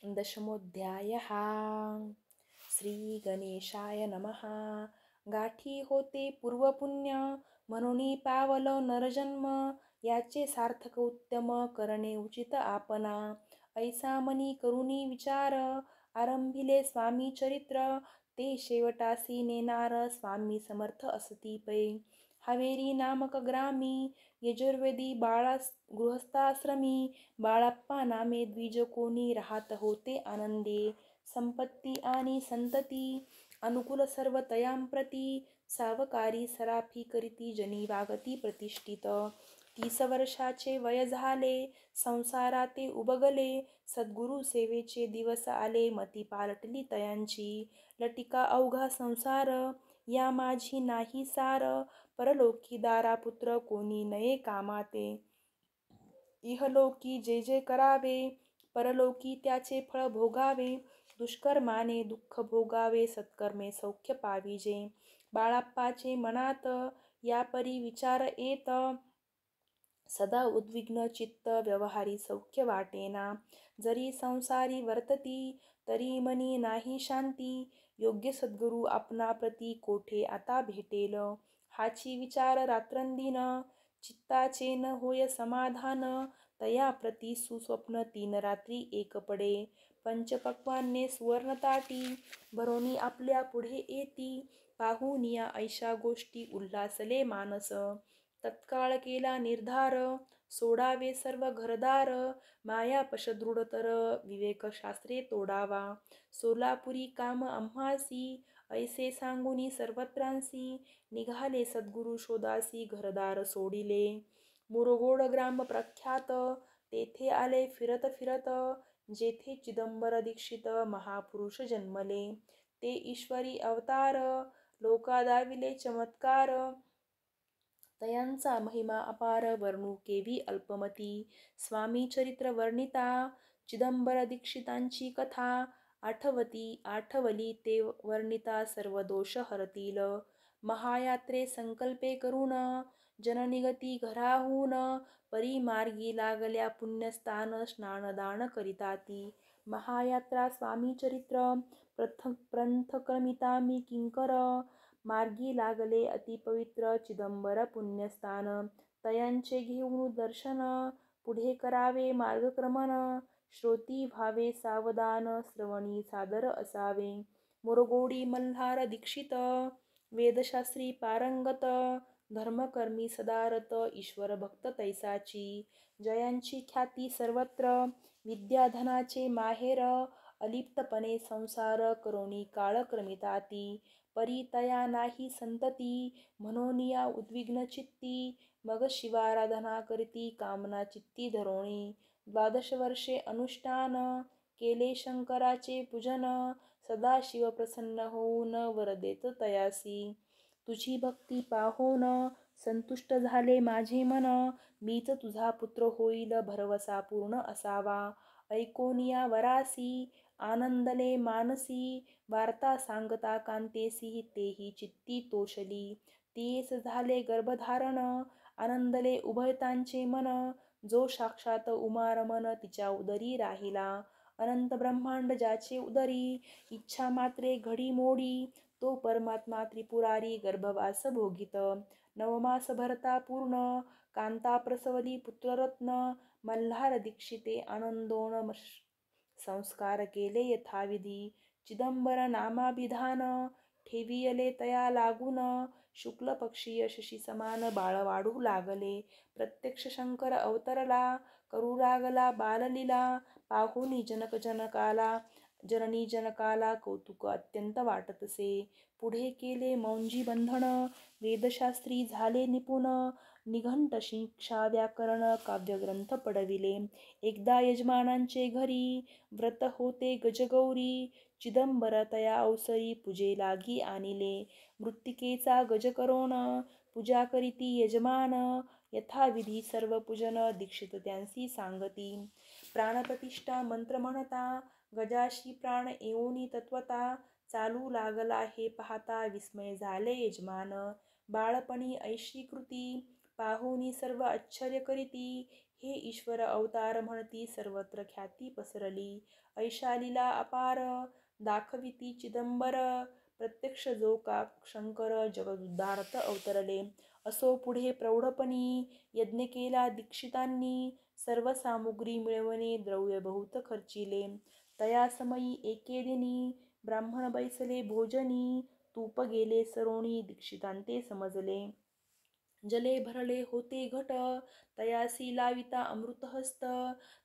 दशमोऽध्यायः। श्री गणेशाय नमः. गाठी होते पूर्वपुण्य, म्हणून पावल नरजन्म. याचे सार्थक उत्तम, करणे उचित आपणा. ऐसा मनी करुणी विचार, आरंभिले स्वामी चरित्र. ते शेवटासी नेनार, स्वामी समर्थ असती पै. हावेरी नामक ग्रामी, यजुर्वेदी गृहस्थाश्रमी. बाळाप्पा नामे द्विज कोणी, राहत होते आनंदे. संपत्ती आणि संतती, अनुकूल सर्व तयांप्रती. सावकारी सराफी करीती, जनी वागती प्रतिष्ठित. 30 वर्षाचे वय झाले, संसाराते उबगले. सद्गुरु सेवेचे दिवस आले, मती पालटली तयांची. लटिका अवघा संसार, या माझी नाही सार. परलोकी दारापुत्र, कोणी नये कामाते. इहलोकी जे जे करावे, परलोकी त्याचे फळ भोगावे. दुष्कर्माने दुःख भोगावे, सत्कर्मे सौख्य पाविजे. बाळाप्पाचे मनात या परी विचार येत, सदा उद्विग्न चित्त, व्यवहारी सौख्य वाटेना. जरी संसारी वर्तती, तरी मनी नाही शांती. योग्य सद्गुरु आपणाप्रती, कोठे आता भेटेल. हाची विचार रात्रंदिन, चित्ताचे न होय समाधान. तया प्रती सुस्वप्न, 3 रात्री एक पडे. पंचपक्वान्ने सुवर्णताटी, भरोनी आपल्या पुढे येती. पाहून या ऐशा गोष्टी, उल्हासले मानस. तत्काळ केला निर्धार, सोडावे सर्व घरदार. मायापश दृढतर, विवेक शास्त्रे तोडावा. सोलापुरी काम आम्हासी, ऐसे सांगुनी सर्वत्रांसी. निघाले सद्गुरु शोधासी, घरदार सोडिले. मुरगोड ग्राम प्रख्यात, तेथे आले फिरत फिरत. जेथे चिदंबर दीक्षित, महापुरुष जन्मले. ते ईश्वरी अवतार, लोकादाविले चमत्कार. तयांचा महिमा अपार, वर्णू केवी अल्पमती. स्वामी चरित्र वर्णिता, चिदंबर दीक्षितांची कथा. आठवली ते वर्णिता, सर्व दोष हरतील. महायात्रे संकल्पे करून, जननिगती घराहून. परी मार्गी लागल्या पुण्यस्थान, स्नानदान करिताती. महायात्रा स्वामी चरित्र, प्रंथक्रमिता मी किंकर. मार्गी लागले अतिपवित्र, चिदंबर पुण्यस्थान. तयांचे घेऊन दर्शन, पुढे करावे मार्गक्रमण. श्रोती व्हावे सावधान, श्रवणी सादर असावे. मुरगोडी मल्हार दीक्षित, वेदशास्त्री पारंगत. धर्मकर्मी सदारत, ईश्वर भक्त तैसाची. जयांची ख्याती सर्वत्र, विद्याधनाचे माहेर. अलिप्तपणे संसार, करोनी काळक्रमिताती. परी तया नाही संतती, म्हणून या उद्विग्न चित्ती. मग शिवाराधना करीती, कामना चित्ती धरोणी. 12 वर्षे अनुष्ठान, केले शंकराचे पूजन. सदाशिव प्रसन्न होऊन, वर देत तयासी. तुझी भक्ती पाहोन, संतुष्ट झाले माझे मन. मीच तुझा पुत्र होईल, भरवसा पूर्ण असावा. ऐकोन या वरासी, आनंदले मानसी. वार्ता सांगता कांतेसी, तेही चित्ती तोषली. तेच झाले गर्भधारण, आनंदले उभयतांचे मन. जो साक्षात उमारमण, तिच्या उदरी राहिला. अनंत ब्रह्मांड ज्याचे उदरी, इच्छा मात्रे घडी मोडी. तो परमात्मा त्रिपुरारी, गर्भवास भोगित. 9 मास भरता पूर्ण, कांता प्रसवली पुत्ररत्न. मल्हार दीक्षिते आनंदोन, संस्कार केले यथाविधी. चिदंबर नामाभिधान, ठेवियले तया लागून. शुक्ल पक्षीय शशी समान, बाळ वाढू लागले. प्रत्यक्ष शंकर अवतरला, करू लागला बाललीला. पाहुनी जननी जनकाला, कौतुक अत्यंत वाटतसे. पुढे केले मौंजी बंधन, वेदशास्त्री झाले निपुण. निघंट शिक्षा व्याकरण, काव्यग्रंथ पडविले. एकदा यजमानांचे घरी, व्रत होते गजगौरी. चिदंबर तया अवसरी, पूजे लागी आणिले. मृत्तिकेचा गज करोन, पूजा करीती यजमान. यथाविधी सर्व पूजन, दीक्षित त्यांसी सांगती. प्राणप्रतिष्ठा मंत्र म्हणता, गजाशी प्राण येऊनी तत्वता. चालू लागला हे पाहता, विस्मय झाले यजमान. बाळपणी ऐशी कृती, पाहुनी सर्व आश्चर्य करीती. हे ईश्वर अवतार म्हणती सर्वत्र ख्याती पसरली. ऐशा लीला अपार दाखविती चिदंबर. प्रत्यक्ष जो का शंकर जगदुद्धारत अवतरले. असो पुढे प्रौढपणी यज्ञ केला दीक्षितांनी. सर्व सामुग्री मिळवणे द्रव्य बहुत खर्चिले. तया समयी एके दिनी ब्राह्मण बैसले भोजनी. तूप गेले सरोणी दीक्षितांते समजले. जले भरले होते घट तयासी लाविता अमृतहस्त.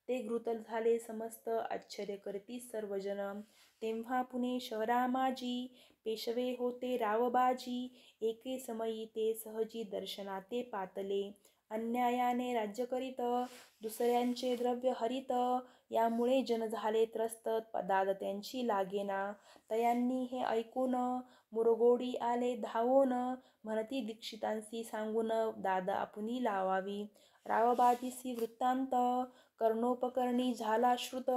ते घृत झाले समस्त आश्चर्य करती सर्वजन. तेव्हा पुणे शहरामाजी पेशवे होते रावबाजी. एके समयी ते सहजी दर्शनाते पातले. अन्यायाने राज्य करीत दुसऱ्यांचे द्रव्य हरित. यामुळे जन झाले त्रस्त दाद त्यांची लागेना. तयांनी हे ऐकून मुरगोडी आले धावून. म्हणती दीक्षितांसी सांगून दाद आपुनी लावावी. रावबाजीसी वृत्तांत कर्णोपकरणी झाला श्रुत.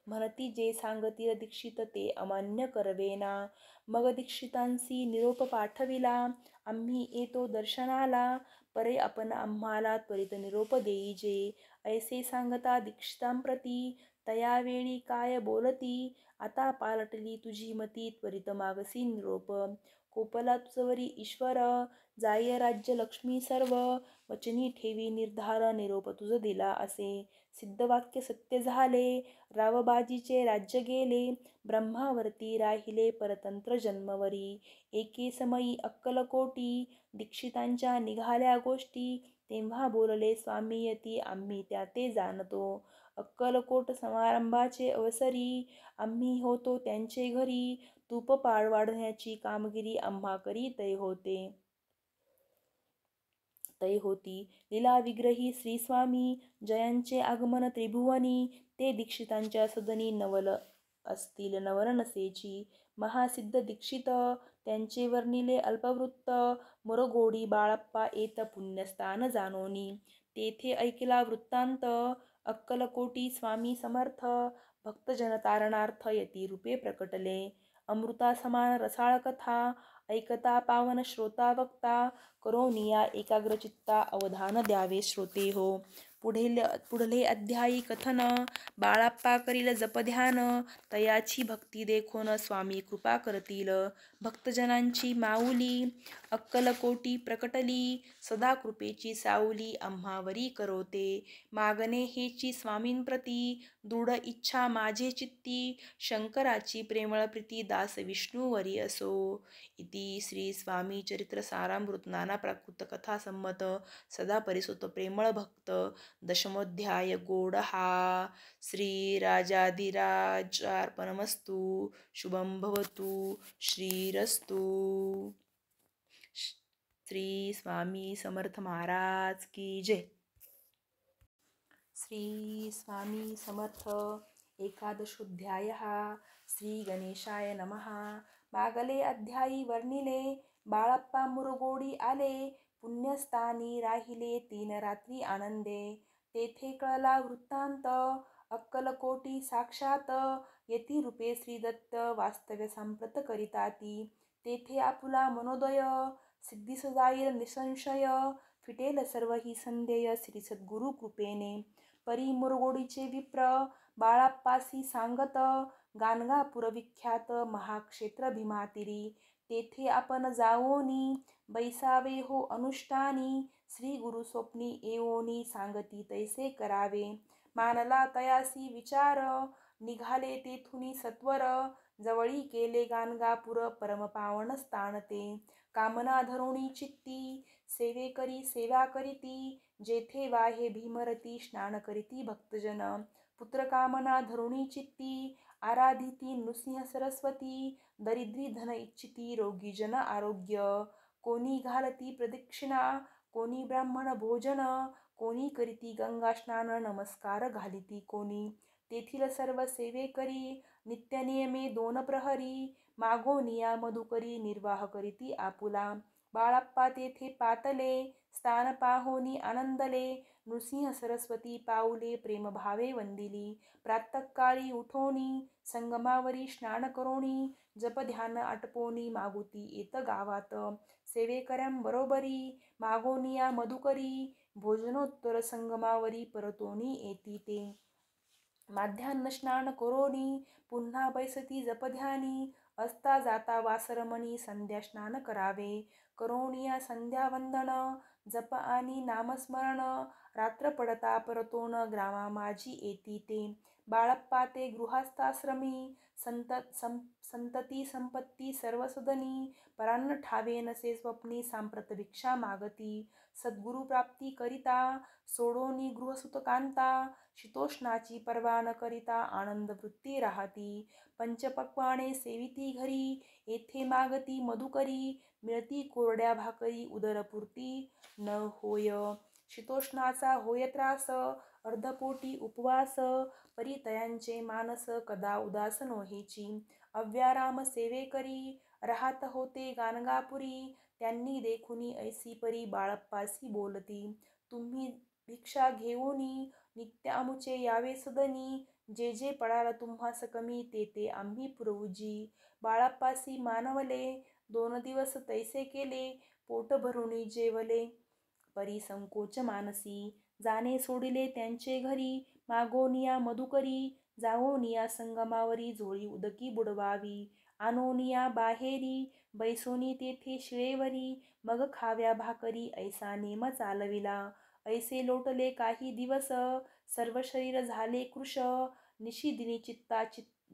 म्हणती जे सांगतील दीक्षित ते अमान्य करवेना. मग दीक्षितांसी निरोप पाठविला. आम्ही येतो दर्शनाला. परे आपण आम्हाला त्वरित निरोप देईजे. ऐसे सांगता दीक्षितांप्रती तयावेळी काय बोलती. आता पालटली तुझी मती त्वरित मागसी निरोप. कोपला तुझवरी ईश्वर जाय राज्य लक्ष्मी सर्व. वचनी ठेवी निर्धार निरोप तुझ दिला असे. सिद्धवाक्य सत्य झाले रावबाजीचे राज्य गेले. ब्रह्मावरती राहिले परतंत्र जन्मवरी. एके समयी अक्कलकोटी दीक्षितांच्या निघाल्या गोष्टी. तेव्हा बोलले स्वामी यती आम्ही त्या ते जाणतो. अक्कलकोट समारंभाचे अवसरी आम्ही होतो त्यांचे घरी. तूप वाढण्याची कामगिरी आम्हा करी तै होती. लीला विग्रही श्री स्वामी जयांचे आगमन त्रिभुवनी. ते दीक्षितांच्या सदनी नवल असतील नवरनसेची. महासिद्ध दीक्षित त्यांचे वर्णिले अल्पवृत्त. मुरगोडी बाळप्पा येत पुण्यस्थान जानोनी. तेथे ऐकला वृत्तांत अक्कलकोटी स्वामी समर्थ. भक्तजन तारणार्थ यती रूपे प्रकटले. अमृता समान रसाळ कथा ऐकता पावन श्रोता वक्ता. करोनिया एकाग्रचित्ता अवधान द्यावे श्रोते हो. पुढले अध्यायी कथन. बाळाप्पा करील जपध्यान. तयाची भक्ती देखोन स्वामी कृपा करतील. भक्तजनांची माऊली अक्कलकोटी प्रकटली. सदा कृपेची साऊली आम्हावरी करोते. मागणे हेची स्वामींप्रती दृढ इच्छा माझे चित्ती. शंकराची प्रेमळ प्रीती दास विष्णूवरी असो. इति श्री स्वामी चरित्र सारामृत नाना प्राकृत कथा संमत सदा परिसुत प्रेमळ भक्त दशमोध्याय गोडहा. श्रीराजाधिराजार्पणमस्तु. शुभं भवतु. श्रीरस्तु. श्री स्वामी समर्थ महाराज की जय. श्री स्वामी समर्थ. एकादशोऽध्यायः. श्री गणेशाय नमः. मागले अध्यायी वर्णिले. बाळप्पा मुरगोडी आले. पुण्यस्थानी राहिले 3 रात्री आनंदे. तेथे कळला वृत्तांत अक्कलकोटी साक्षात. यती रूपे श्रीदत्त वास्तव्य संप्रत करिताती. तेथे आपुला मनोदय सिद्धीस जाईल निसंशय. फिटेल सर्व ही संदेय श्री सद्गुरु कृपेने. परी मुरगोडीचे विप्र बाळाप्पासी सांगत. गाणगापूर विख्यात महाक्षेत्र भीमातिरी. तेथे आपण जावोनी बैसावे हो अनुष्ठानी. श्री गुरु स्वप्नी येवोनी सांगती तैसे करावे. मानला तयासी विचार निघाले तेथुनी सत्वर. जवळी केले गाणगापूर परमपावन स्थान ते. कामना धरुणी चित्ती सेवेकरी सेवा करीती. जेथे वाहे भीमरती स्नान करीती भक्तजन. पुत्रकामना धरुणी चित्ती आराधिती नृसिंह सरस्वती. दरिद्री धन इच्छिती रोगीजन आरोग्य. कोणी घालती प्रदक्षिणा कोणी ब्राह्मण भोजन. कोणी करीती गंगा स्नान नमस्कार घालिती कोणी. तेथील सर्व सेवेकरी नित्यनियमे 2 प्रहरी. मागोनिया मधुकरी निर्वाह करीती आपुला. बाळप्पा तेथे पातले स्थान पाहोनी आनंदले. नृसिंह सरस्वती पाऊले प्रेमभावे वंदिली. प्रातःकाळी उठोनी संगमावरी स्नान करोनी. जप ध्यान आटपोनी मागुती येत गावात. सेवेकऱ्यांबरोबरी मागोनिया मधुकरी. भोजनोत्तर संगमावरी परतोनी येती ते. माध्यान्ह स्नान करोनी पुन्हा बैसती जपध्यानी. असता जाता वासरमणी संध्या स्नान करावे. करोनिया संध्या वंदन जप आणि नामस्मरण. रात्र पडता परतोन ग्रामा माझी येती ते. बाळप्पा ते गृहस्थाश्रमी संतती संपत्ती सर्वसदनी. परान्न ठावे नसे स्वप्नी सांप्रत भिक्षा मागती. सद्गुरु प्राप्ती करिता सोडोनी गृहसुतकांता. शीतोष्णाची पर्वा न करिता आनंद वृत्ती राहती. पंचपक्वाने सेविती घरी येथे मागती मधुकरी. मिळती कोरड्या भाकरी उदरपूर्ती न होय. शीतोष्णाचा होय त्रास अर्धपोटी उपवास. परितयांचे मानस कदा उदास नोहेची. अव्याराम सेवे करी राहत होते गाणगापुरी. त्यांनी देखुनी ऐसी परी बाळप्पासी बोलती. तुम्ही भिक्षा घेऊनी नित्य आमुचे यावे सदनी. जे जे पडाल तुम्हास कमी ते ते आम्ही पुरवूजी. बाळप्पासी मानवले 2 दिवस तैसे केले. पोट भरुनी जेवले परी संकोच मानसी. जाणे सोडिले त्यांचे घरी मागोनिया मधुकरी. जाओनिया संगमावरी झोळी उदकी बुडवावी. आणोनिया बाहेरी बैसोनी तेथे शिळेवरी. मग खाव्या भाकरी ऐसा नेम चालविला. ऐसे लोटले काही दिवस सर्व शरीर झाले कृश. निशिदिनी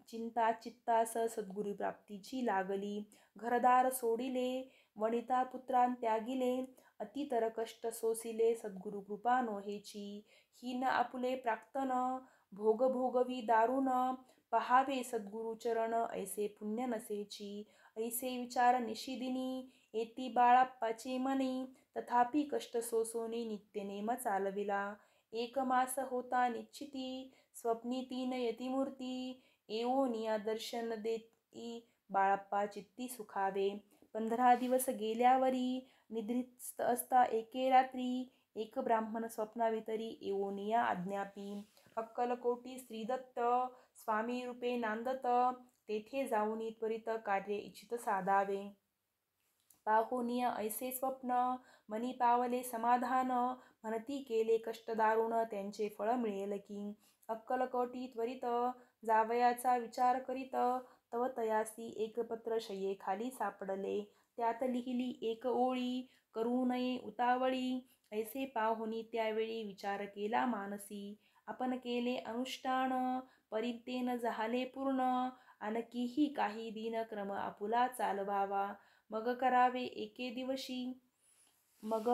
चिंता चित्तास सद्गुरु प्राप्तीची लागली. घरदार सोडिले वनिता पुत्रां त्यागिले. अतितर कष्ट सोसिले सद्गुरु कृपा नोहेची. हीन आपुले प्राक्तन भोग भोगवी दारुण. पहावे सद्गुरु चरण ऐसे पुण्य नसेची. ऐसे विचार निशिदिनी येती बाळप्पाचे मनी. तथापि कष्ट सोसोनी नित्यनेम चालविला. 1 मास होता निश्चिती स्वप्नी 3 यतिमूर्ती. येऊनिया दर्शन देती बाळप्पा चित्ती सुखावे. 15 दिवस गेल्यावरी निद्रित असता एके रात्री. एक ब्राह्मण स्वप्नावितरी येऊनिया आज्ञापी. अक्कलकोटी श्रीदत्त स्वामी रूपे नांदत. तेथे जाऊनी त्वरित कार्य इच्छित साधावे. पाहुनिया ऐसे स्वप्न मनी पावले समाधान. म्हणती केले कष्ट दारुण त्यांचे फळ मिळेल की. अक्कलकोटी त्वरित जावयाचा विचार करीत. तव तयासी एक पत्र शय्येखाली सापडले. त्यात लिहिली एक ओळी करू नये उतावळी. ऐसे पाहुनी त्यावेळी विचार केला मानसी. आपण केले अनुष्ठान परितेन झाले पूर्ण. आणखीही काही दिनक्रम आपुला चालवावा. मग करावे एके दिवशी. मग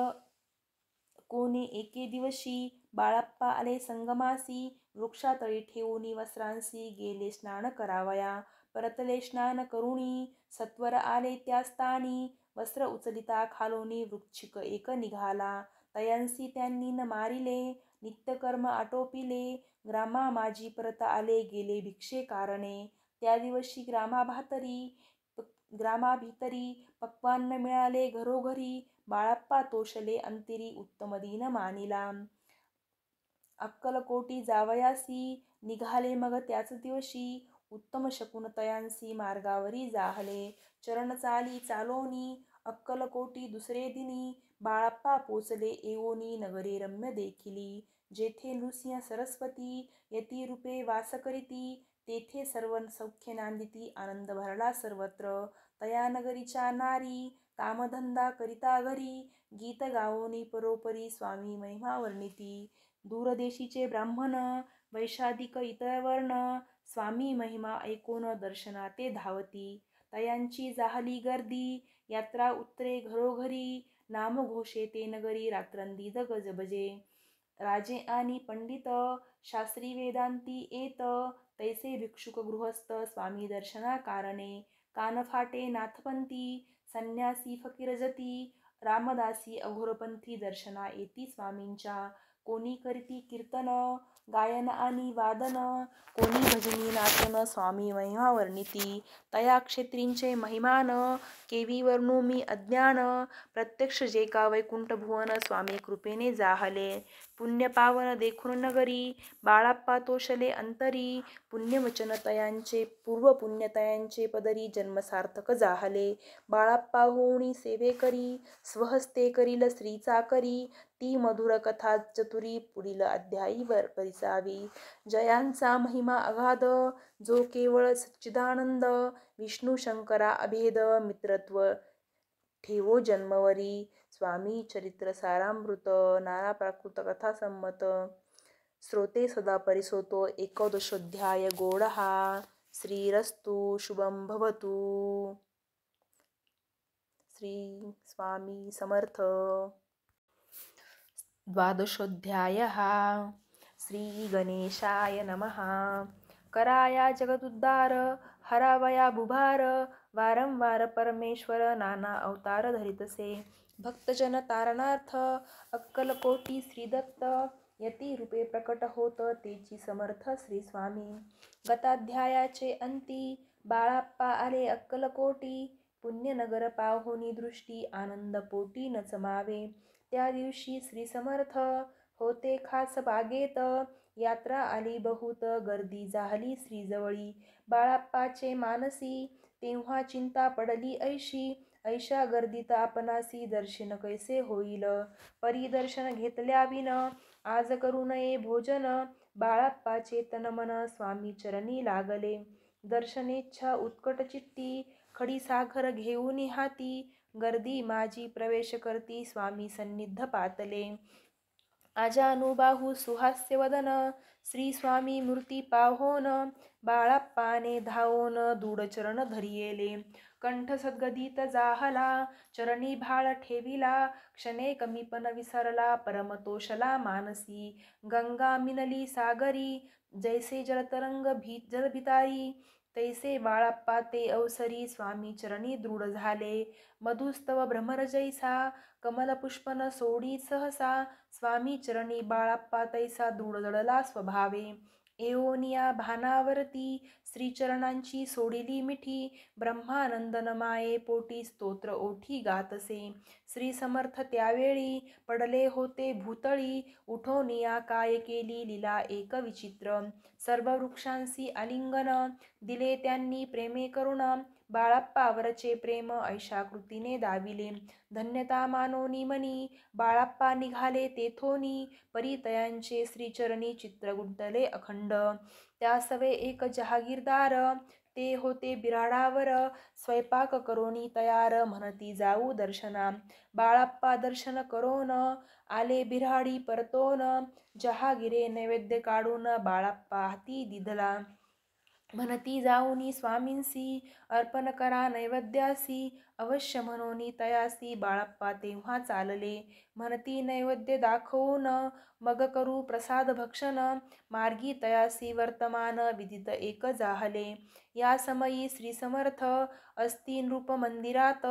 कोणे एके दिवशी बाळप्पा आले संगमासी. वृक्षातळी ठेवूनी वस्त्रांसी गेले स्नान करावया. परतले स्नान करुणी सत्वर आले त्या स्थानी. वस्त्र उचलिता खालोनी वृश्चिक एक निघाला. तयांसी त्यांनी न मारिले नित्यकर्म आटोपिले. ग्रामा माझी परत आले गेले भिक्षे कारणे. त्या दिवशी ग्रामाभितरी पक्वान्न मिळाले घरोघरी. बाळप्पा तोषले अंतिरी उत्तम दिन मानिला. अक्कलकोटी जावयासी निघाले मग त्याच दिवशी. उत्तम शकुन तयांसी मार्गावरी जाहले. चरण चाली चालोनी अक्कलकोटी दुसरे दिनी. बाळप्पा पोचले येऊनी नगरी रम्य देखिली. जेथे नृसिंह सरस्वती यती रूपे वास करीती. तेथे सर्व सौख्य नांदिती आनंद भरला सर्वत्र. तया नगरीच्या नारी कामधंदा करिता घरी. गीत गाओनी परोपरी स्वामी महिमा वर्णिती. दूरदेशीचे ब्राह्मण वैशाधिक इतर वर्ण. स्वामी महिमा ऐकून दर्शना ते धावती. तयांची जाहली गर्दी यात्रा उतरे घरोघरी. नामघोषे ते नगरी रात्रंदिज गजबजे. राजे आणि पंडित शास्त्री वेदांती येत. तैसे भिक्षुक गृहस्थ स्वामी दर्शना कारणे. कानफाटे नाथपंथी संन्यासी फकीर जती. रामदासी अघोरपंथी दर्शना येती स्वामींच्या. कोणी करीती कीर्तन गायन आणि वादन. कोणी भजनी नाचन स्वामी महिमा वर्णिती. तया क्षेत्रींचे महिमान केवी वर्णू मी अज्ञान. प्रत्यक्ष जे का वैकुंठ भुवन स्वामी कृपेने जाहले. पुण्य पावन देखून नगरी, बाळाप्पा तोषले अंतरी. पुण्यवचन तयांचे पूर्व पुण्यतयांचे पदरी, जन्म सार्थक जाहले. बाळाप्पा होऊनी सेवे करी, स्वहस्ते करील श्रीचा करी. ती मधुर कथा चतुरी, पुढील अध्यायी परिसावी. जयांचा महिमा अगाध, जो केवळ सच्चिदानंद. विष्णू शंकरा अभेद, मित्रत्व ठेवो जन्मवरी. स्वामी चरित्र सारामृत, नाना प्राकृत कथा संमत. श्रोते सदा परिसोतो, एकादशोऽध्याय गोडहा. श्रीरस्तु शुभं भवतु. श्री स्वामी समर्थ. द्वादशोऽध्यायः. श्री गणेशाय नमः. कराया जगदुद्धार, हरावया भुभार. वारंवार परमेश्वर नाना अवतार धरितसे. भक्तजन तारणार्थ, अक्कलकोटी श्रीदत्त. यती रूपे प्रकट होत, तेची समर्थ श्री स्वामी. गताध्यायाचे अंती, बाळाप्पा आले अक्कलकोटी. पुण्यनगर पाहुनी दृष्टी, आनंद पोटी न चमावे. त्या दिवशी श्री समर्थ होते खास बागेत. यात्रा आली बहुत, गर्दी जाहली श्रीजवळी. बाळाप्पाचे मानसी, तेव्हा चिंता पडली ऐशी. ऐशा गर्दीत आपणासी, दर्शन कैसे होईल. परिदर्शन घेतल्याविन, आज करू नये भोजन. बाळाप्पाचे तन मन स्वामी चरणी लागले. दर्शनेच्छा उत्कट चित्ती, खडी साखर घेऊन हाती. गर्दी माझी प्रवेश करती, स्वामी सन्निध पातले. आजानुबाहू सुहास्य वदन, श्री स्वामी मूर्ती पाहोन. बाळाप्पाने धावोन दूढचरण धरियेले. कंठ सद्गदित जाहला, चरणी भाळ ठेविला. क्षणे कमीपण विसरला, परमतोषला मानसी. गंगा मिनली सागरी, जैसे जलतरंग जलभितारी. तैसे बाळाप्पा ते अवसरी, स्वामी चरणी दृढ झाले. मधुस्तव भ्रमर जैसा, कमलपुष्पन सोडी सहसा. स्वामी चरणी बाळाप्पा तैसा दृढ जडला स्वभावे. एओनिया भानावरती, श्रीचरणांची सोडिली मिठी. ब्रह्मानंदन माये पोटी, स्तोत्र ओठी गातसे. श्री समर्थ त्यावेळी पडले होते भूतळी. उठोनिया काय केली लीला एक विचित्र. सर्व वृक्षांसी आलिंगन, दिले त्यांनी प्रेमे करुण. बाळाप्पावरचे प्रेम ऐशा कृतीने दाविले. धन्यता मानोनी मनी, बाळाप्पा निघाले तेथोनी. परितयांचे श्रीचरणी चित्र गुंतले अखंड. त्यासवे एक जहागीरदार, ते होते बिराडावर. स्वयंपाक करोनी तयार, म्हणती जाऊ दर्शना. बाळाप्पा दर्शन करोन, आले बिऱ्हाडी परतोन. जहागिरे नैवेद्य काढून, बाळाप्पा हाती दिधला. म्हणती जाऊनी स्वामींसी, अर्पण करा नैवेद्यासी. अवश्य म्हणोनी तयासी, बाळाप्पा तेव्हा चालले. म्हणती नैवेद्य दाखवून, मग करू प्रसाद भक्षण. मार्गी तयासी वर्तमान, विदित एक जाहले. या समयी श्री समर्थ असती नृप मंदिरात.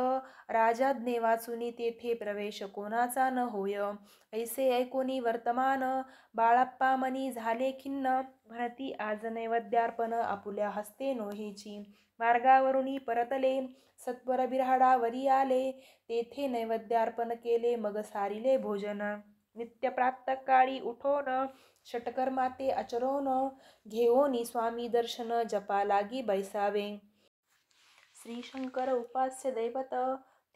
राजाज्ञे वाचुनी तेथे प्रवेश कोणाचा न होय. ऐसे ऐकोनी वर्तमान, बाळाप्पा मनी झाले खिन्न. म्हणती आज नैवेद्यार्पण, आपुल्या हस्ते नोहेची. मार्गावरुनी परतले, सत्वर बिऱ्हाडावरी आले. तेथे नैवेद्यार्पण केले, मग सारिले भोजन. नित्य प्रातःकाळी उठोन, षटकर्माते आचरोन. घेओनी स्वामी दर्शन, जपा लागी बैसावे. श्री शंकर उपास्य दैवत,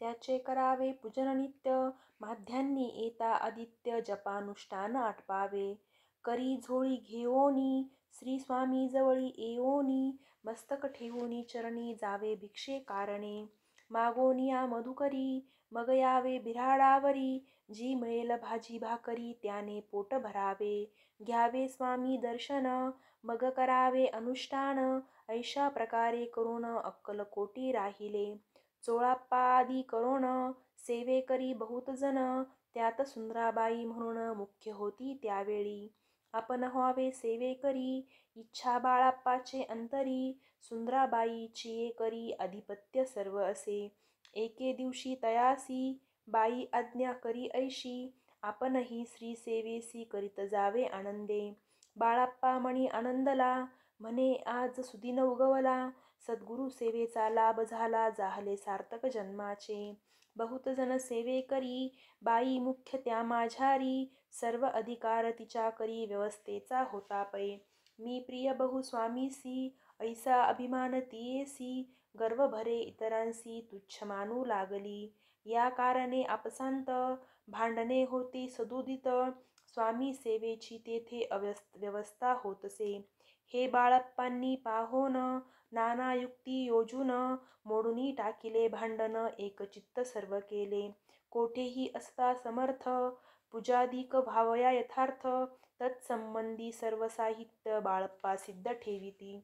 त्याचे करावे पूजन नित्य. माध्यान्नी येता आदित्य, जपानुष्ठान आटपावे. करी झोळी घेओनी, श्री स्वामी जवळी येओनी. मस्तक ठेवूनी चरणी, जावे भिक्षे कारणे. मागोनिया मधुकरी, मग यावे बिऱ्हाडावरी. जी मिळेल भाजी भाकरी, त्याने पोट भरावे. घ्यावे स्वामी दर्शन, मग करावे अनुष्ठान. ऐशा प्रकारे करून अक्कलकोटी राहिले. चोळाप्पा आदी करोन, सेवे करी बहुत जन. त्यात सुंदराबाई म्हणून मुख्य होती त्यावेळी. आपण व्हावे सेवे करी, इच्छा बाळाप्पाचे अंतरी. सुंदराबाईची करी अधिपत्य सर्व असे. एके दिवशी तयासी, बाई आज्ञा करी ऐशी. आपणही श्री सेवेसी करीत जावे आनंदे. बाळाप्पा मणी आनंदला, म्हणे आज सुदिन उगवला. सद्गुरु सेवेचा लाभ झाला, जाहले सार्थक जन्माचे. बहुत जन सेवे करी, बाई मुख्य त्या माझ्यारी. सर्व अधिकार तिच्या करी व्यवस्थेचा होता पै. मी प्रिय बहु स्वामीसी, ऐसा अभिमान तियेसी, गर्व भरे इतरांसी तुच्छ मानू लागली. या कारणे आपसांत भांडणे होती सदुदित, स्वामी सेवेची तेथे व्यवस्था होतसे. हे बाळप्पांनी पाहोन नाना युक्ती योजून, मोडूनी टाकिले भांडण एकचित्त सर्व केले. कोठेही असता समर्थ, पूजाधिक भावया यथार्थ, तत्संबंधी सर्व साहित्य बाळप्पा सिद्ध ठेविती.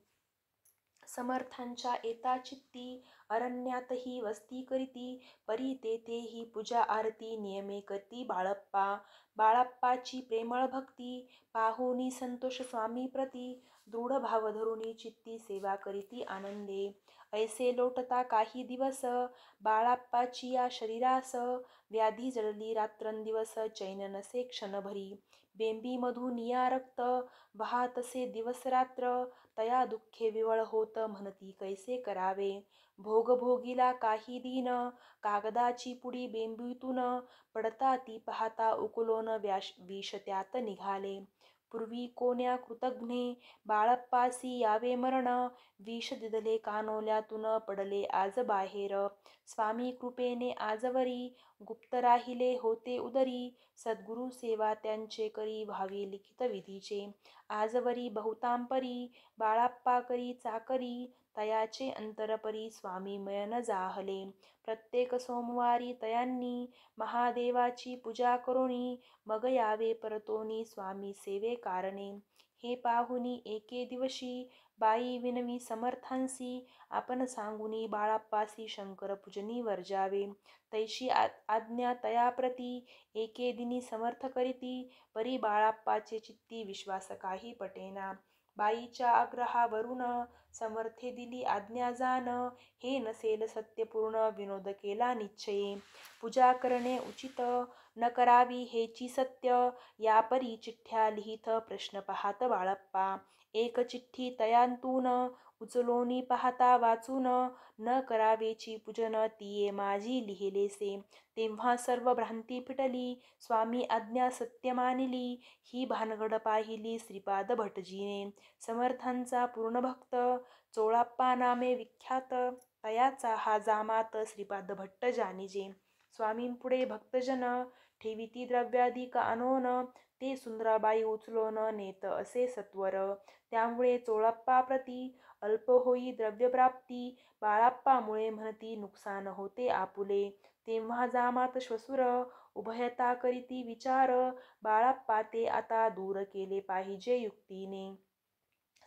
समर्थांच्या येता चित्ती, अरण्यातही वस्ती करीती, परी तेथेही पूजा आरती नियमे करती बाळप्पा. बाळप्पाची प्रेमळ भक्ती, पाहुनी संतोष स्वामी प्रती, दृढ भाव धरुनी चित्ती सेवा करीती आनंदे. ऐसे लोटता काही दिवस, बाळप्पाची या शरीरास, व्याधी जळली रात्रंदिवस चैन नसे क्षणभरी. बेंबीमधून या रक्त वाहतसे दिवस रात्र, तया दुःखे विवळ होत म्हणती कैसे करावे. भोगभोगीला काही दिन, कागदाची पुडी बेंबीतून, पडता ती पाहता उकलोन विष त्यात निघाले. पूर्वी कोण्या कृतघ्ने बाळप्पासी यावे मरण, विष दिदले कानोल्यातून पडले आज बाहेर. स्वामी कृपेने आजवरी, गुप्त राहिले होते उदरी, सद्गुरु सेवा त्यांचे करी व्हावी लिखित विधीचे. आजवरी बहुतांपरी, बाळप्पा करी चाकरी, तयाचे अंतरपरी स्वामी मयन जाहले. प्रत्येक सोमवारी तयांनी, महादेवाची पूजा करोनी, मग यावे परतोनी स्वामी सेवे कारणे. हे पाहुनी एके दिवशी, बाई विनवी समर्थांसी, आपण सांगुनी बाळप्पासी शंकर पूजनी वर्जावे. तैशी आज्ञा तयाप्रती, एके दिनी समर्थ करीती, परी बाळप्पाचे चित्ती विश्वास काही पटेना. बाईच्या आग्रहावरून समर्थे दिली आज्ञा जाण, हे नसेल सत्यपूर्ण विनोद केला निश्चये. पूजा करणे उचित न करावी हेची सत्य, यापरी चिठ्ठ्या लिहित प्रश्न पाहात बाळप्पा. एक चिठ्ठी तयांतून, उचलोनी पाहता वाचून, न करावेची पूजन तिये माझी लिहिलेसे. तेव्हा सर्व भ्रांती फिटली, स्वामी आज्ञा सत्य मानिली, ही भानगड पाहिली श्रीपाद भटजीने. समर्थांचा पूर्ण भक्त, चोळाप्पा नामे विख्यात, तयाचा हा जामात श्रीपाद भट्ट जानिजे. स्वामींपुढे भक्तजन, ठेविती द्रव्याधिक आणोन, ते सुंदराबाई उचलोन नेत असे सत्वर. त्यामुळे चोळाप्पाप्रती अल्प होई द्रव्यप्राप्ती, बाळप्पामुळे म्हणती नुकसान होते आपुले. तेव्हा जामात श्वशुर, उभयता करीती विचार, बाळप्पा ते आता दूर केले पाहिजे युक्तीने.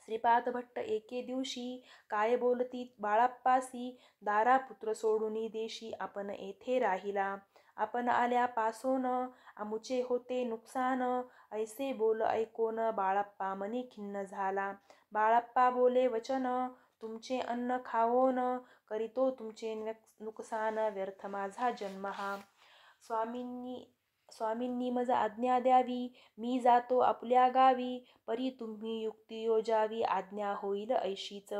श्रीपाद भट्ट एके दिवशी, काय बोलती बाळप्पासी, दारा पुत्र सोडूनी देशी आपण येथे राहिला. आपण आल्यापासोन आमुचे होते नुकसान, ऐसे बोल ऐकोन बाळप्पा मनी खिन्न झाला. बाळप्पा बोले वचन, तुमचे अन्न खावोन, करीतो तुमचे नुकसान, व्यर्थ माझा जन्म हा. स्वामींनी मज आज्ञा द्यावी, मी जातो आपल्या गावी, परी तुम्ही युक्ती योजावी, आज्ञा होईल ऐशीच.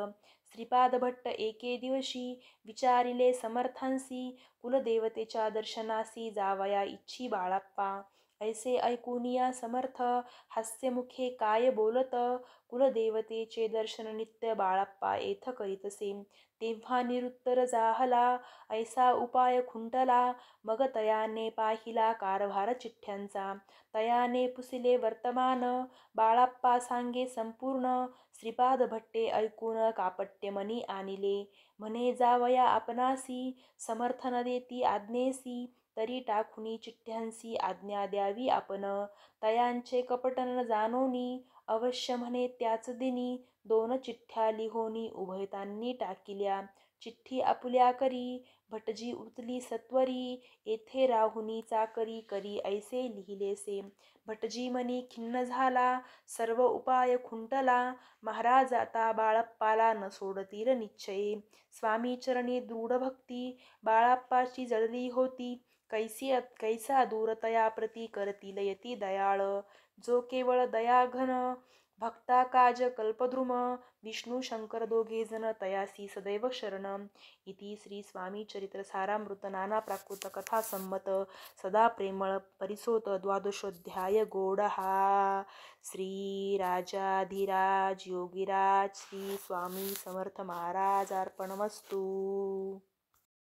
श्रीपाद भट्ट एके दिवशी, विचारिले समर्थांसी, कुलदेवतेच्या दर्शनासी जावया इच्छी बाळप्पा. ऐसे ऐकूनिया समर्थ, हास्यमुखे काय बोलत, कुलदेवतेचे दर्शन नित्य बाळप्पा येथ करीतसे. तेव्हा निरुत्तर जाहला, ऐसा उपाय खुंटला, मग तयाने पाहिला कारभार चिठ्ठ्यांचा. तयाने पुसिले वर्तमान, बाळप्पा सांगे संपूर्ण, श्रीपाद भट्टे ऐकून कापट्य मनी आणिले. म्हणे जावया आपणासी, समर्थ न देती आज्ञेसी, तरी टाकुनी चिठ्ठ्यांसी आज्ञा द्यावी आपण. तयांचे कपट न जाणोनी, अवश्य म्हणे त्याच दिनी, दोन चिठ्ठ्या लिहोनी उभयतांनी टाकिल्या. चिठ्ठी आपुल्या करी, भटजी उतली सत्वरी, येथे राहुनी चाकरी करी ऐसे लिहिलेसे. भटजी मनी खिन्न झाला, सर्व उपाय खुंटला, महाराज आता बाळप्पाला न सोडतील निश्चये. स्वामी चरणी दृढ भक्ती, बाळप्पाची जळली होती, कैसा दूर तया प्रती करतील यती दयाळ. जो केवळ दयाघन, भक्ता काज कल्पद्रुम विष्णू शंकर दोघे जन तयासी सदैव शरण इति श्री स्वामी चरित्र सारामृत नाना प्राकृत कथा संमत सदा प्रेमळ परिसोत द्वादशोध्याय गोडहा श्री राजाधिराज योगीराज श्री स्वामी समर्थ महाराज अर्पणमस्तु.